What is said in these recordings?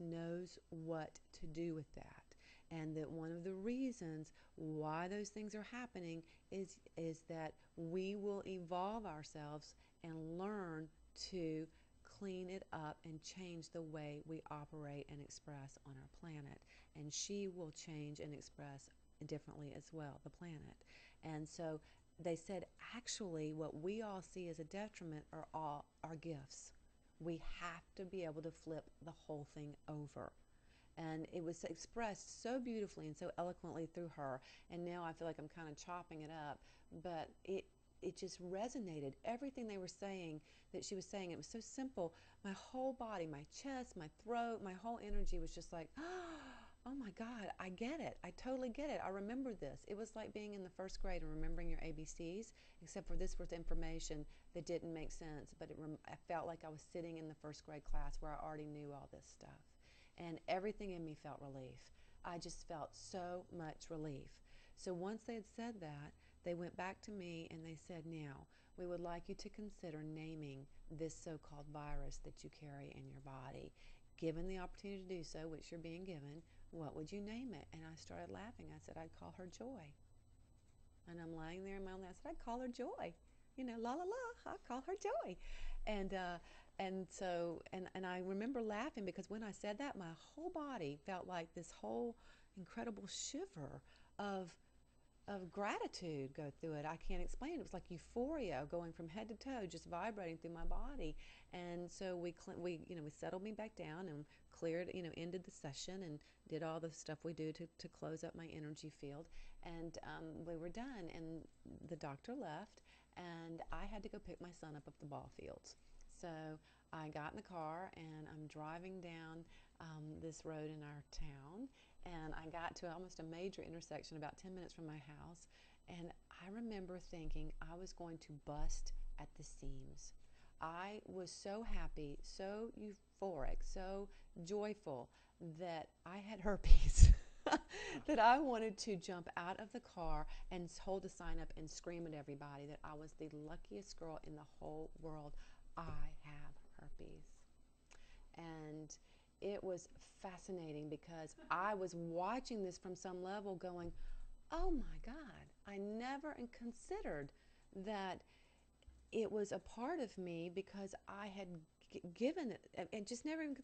knows what to do with that. And that one of the reasons why those things are happening is that we will evolve ourselves and learn to clean it up and change the way we operate and express on our planet. And she will change and express differently as well, the planet. And so they said, actually, what we all see as a detriment are all our gifts. We have to be able to flip the whole thing over. And it was expressed so beautifully and so eloquently through her. And now I feel like I'm kind of chopping it up, but it just resonated. Everything they were saying, that she was saying, it was so simple. My whole body, my chest, my throat, my whole energy was just like, oh my God, I get it. I totally get it. I remember this. It was like being in the first grade and remembering your ABCs, except for this was information that didn't make sense, but I felt like I was sitting in the first grade class where I already knew all this stuff. And everything in me felt relief. I just felt so much relief. So once they had said that, they went back to me and they said, now, we would like you to consider naming this so-called virus that you carry in your body. Given the opportunity to do so, which you're being given, what would you name it? And I started laughing. I said, I'd call her Joy. And I'm lying there in my own, I said, I'd call her Joy. You know, la la la, I'll call her Joy. And so I remember laughing because when I said that, my whole body felt like this whole incredible shiver of gratitude go through it. I can't explain it. It was like euphoria going from head to toe, just vibrating through my body. And so we settled me back down and cleared, ended the session and did all the stuff we do to close up my energy field. And we were done. And the doctor left, and I had to go pick my son up the ball fields. So I got in the car and I'm driving down this road in our town, and I got to almost a major intersection about 10 minutes from my house, and I remember thinking I was going to bust at the seams. I was so happy, so euphoric, so joyful that I had herpes that I wanted to jump out of the car and hold a sign up and scream at everybody that I was the luckiest girl in the whole world. I have herpes. And it was fascinating because I was watching this from some level going, oh my God, I never considered that it was a part of me because I had given it. It just never even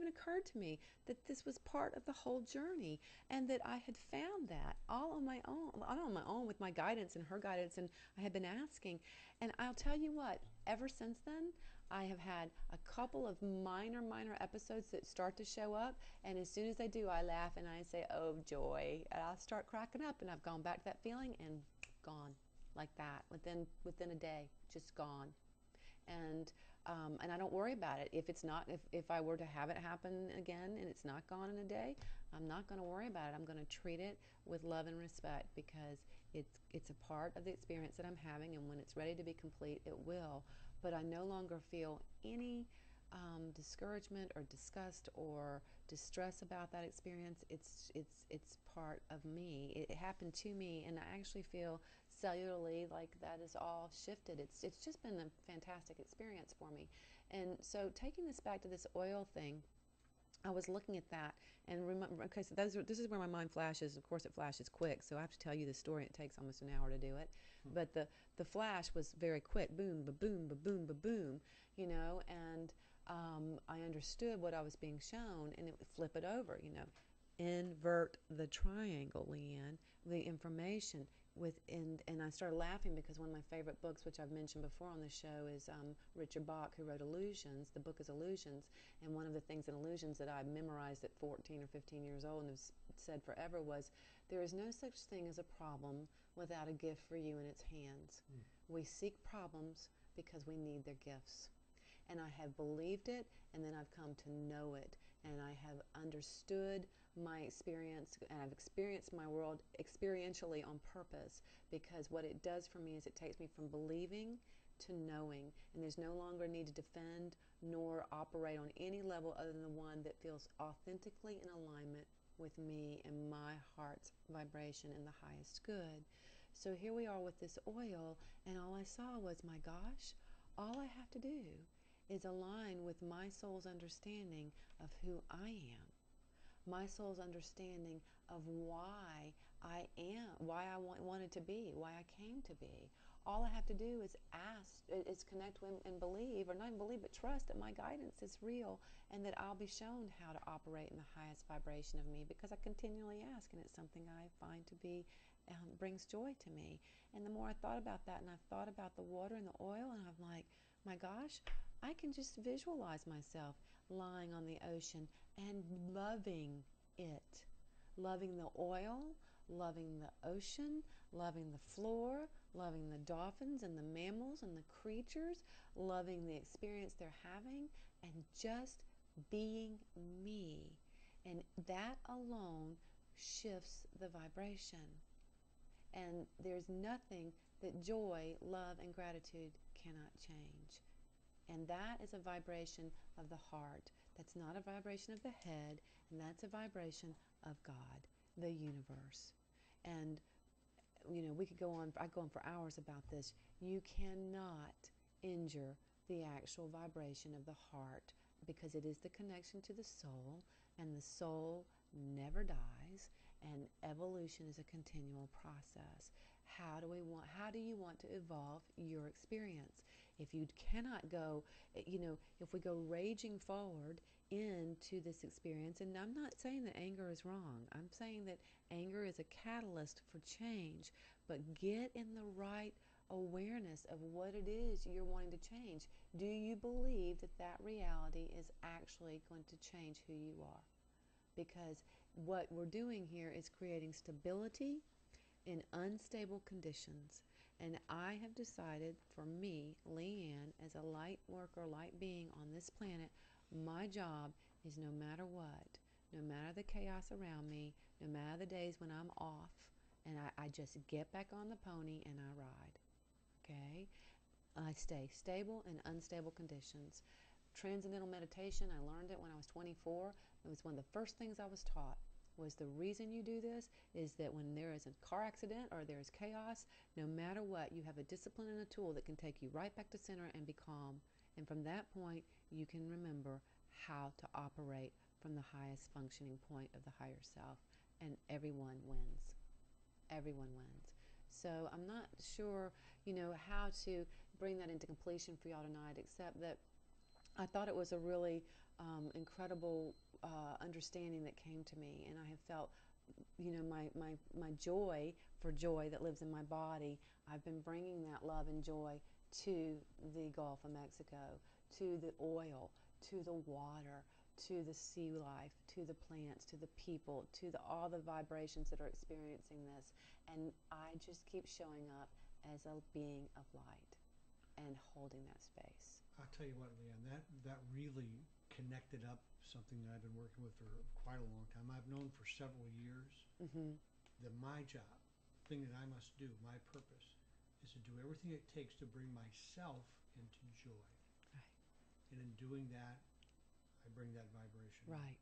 occurred to me that this was part of the whole journey, and that I had found that all on my own with my guidance and her guidance, and I had been asking. And I'll tell you what, ever since then, I have had a couple of minor episodes that start to show up, and as soon as they do, I laugh and I say, oh joy, and I'll start cracking up, and I've gone back to that feeling and gone like that within a day, just gone. And I don't worry about it. If I were to have it happen again and it's not gone in a day, I'm not going to worry about it. I'm going to treat it with love and respect because it's a part of the experience that I'm having, and when it's ready to be complete, it will. But I no longer feel any discouragement or disgust or distress about that experience. It's part of me. It happened to me, and I actually feel cellularly like that is all shifted. It's just been a fantastic experience for me. And so taking this back to this oil thing, I was looking at that and remember, okay, so this is where my mind flashes. Of course, it flashes quick, so I have to tell you the story. It takes almost an hour to do it. But the flash was very quick, boom, ba-boom, ba-boom, ba-boom, and I understood what I was being shown, and it would flip it over, invert the triangle, LeeAnne, the information. And I started laughing because one of my favorite books, which I've mentioned before on this show, is Richard Bach, who wrote Illusions. The book is Illusions, and one of the things in Illusions that I memorized at 14 or 15 years old and have said forever was, there is no such thing as a problem without a gift for you in its hands. We seek problems because we need their gifts. And I have believed it, and then I've come to know it, and I have understood my experience, and I've experienced my world experientially on purpose, because what it does for me is it takes me from believing to knowing, and there's no longer a need to defend nor operate on any level other than the one that feels authentically in alignment with me and my heart's vibration and the highest good. So here we are with this oil, and all I saw was, my gosh, all I have to do is aligned with my soul's understanding of who I am, my soul's understanding of why I am, why I wanted to be, why I came to be. All I have to do is connect with and believe, or not even believe, but trust that my guidance is real and that I'll be shown how to operate in the highest vibration of me, because I continually ask, and it's something I find to be brings joy to me. And the more I thought about that, and I've thought about the water and the oil, and I'm like, my gosh, I can just visualize myself lying on the ocean and loving it, loving the oil, loving the ocean, loving the floor, loving the dolphins and the mammals and the creatures, loving the experience they're having, and just being me. And that alone shifts the vibration. And there's nothing that joy, love, and gratitude cannot change. And that is a vibration of the heart. That's not a vibration of the head, and that's a vibration of God, the universe. And we could go on, I go on for hours about this. You cannot injure the actual vibration of the heart, because it is the connection to the soul, and the soul never dies, and evolution is a continual process. How do you want to evolve your experience? If you cannot go, if we go raging forward into this experience, and I'm not saying that anger is wrong. I'm saying that anger is a catalyst for change, but get in the right awareness of what it is you're wanting to change. Do you believe that that reality is actually going to change who you are? Because what we're doing here is creating stability in unstable conditions. And I have decided, for me, LeeAnne, as a light worker, light being on this planet, my job is, no matter what, no matter the chaos around me, no matter the days when I'm off, and I just get back on the pony and I ride. Okay? I stay stable in unstable conditions. Transcendental meditation, I learned it when I was 24. It was one of the first things I was taught. Was the reason you do this is that when there is a car accident or there is chaos, no matter what, you have a discipline and a tool that can take you right back to center and be calm. And from that point, you can remember how to operate from the highest functioning point of the higher self. And everyone wins. Everyone wins. So I'm not sure, how to bring that into completion for y'all tonight, except that I thought it was a really incredible understanding that came to me, and I have felt, my joy for joy that lives in my body. I've been bringing that love and joy to the Gulf of Mexico, to the oil, to the water, to the sea life, to the plants, to the people, to all the vibrations that are experiencing this. And I just keep showing up as a being of light and holding that space. I'll tell you what, LeeAnne, that really connected up something that I've been working with for quite a long time. I've known for several years that my job, the thing that I must do, my purpose, is to do everything it takes to bring myself into joy. Right. And in doing that, I bring that vibration. Right.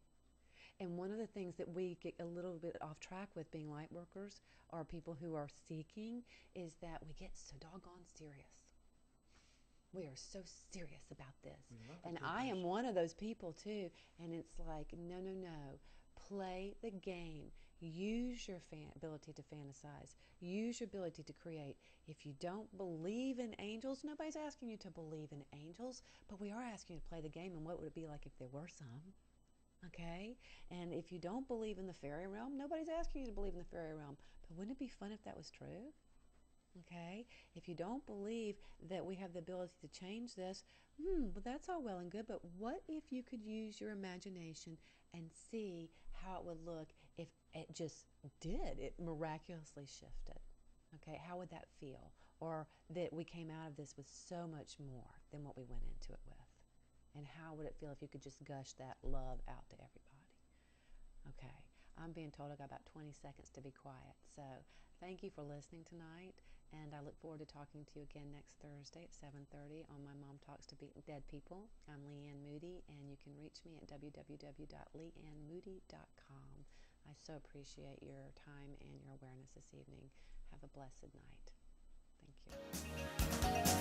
And one of the things that we get a little bit off track with being light workers, or people who are seeking, is that we get so doggone serious. We are so serious about this. And I am one of those people too. And it's like, no. Play the game. Use your ability to fantasize. Use your ability to create. If you don't believe in angels, nobody's asking you to believe in angels, but we are asking you to play the game. And what would it be like if there were some? Okay? And if you don't believe in the fairy realm, nobody's asking you to believe in the fairy realm. But wouldn't it be fun if that was true? Okay, if you don't believe that we have the ability to change this, well, that's all well and good, but what if you could use your imagination and see how it would look if it just did, it miraculously shifted? Okay, how would that feel? Or that we came out of this with so much more than what we went into it with? And how would it feel if you could just gush that love out to everybody? Okay, I'm being told I got about 20 seconds to be quiet, so thank you for listening tonight. And I look forward to talking to you again next Thursday at 7:30 on My Mom Talks to Dead People. I'm LeeAnne Moody, and you can reach me at www.leeannemoody.com. I so appreciate your time and your awareness this evening. Have a blessed night. Thank you.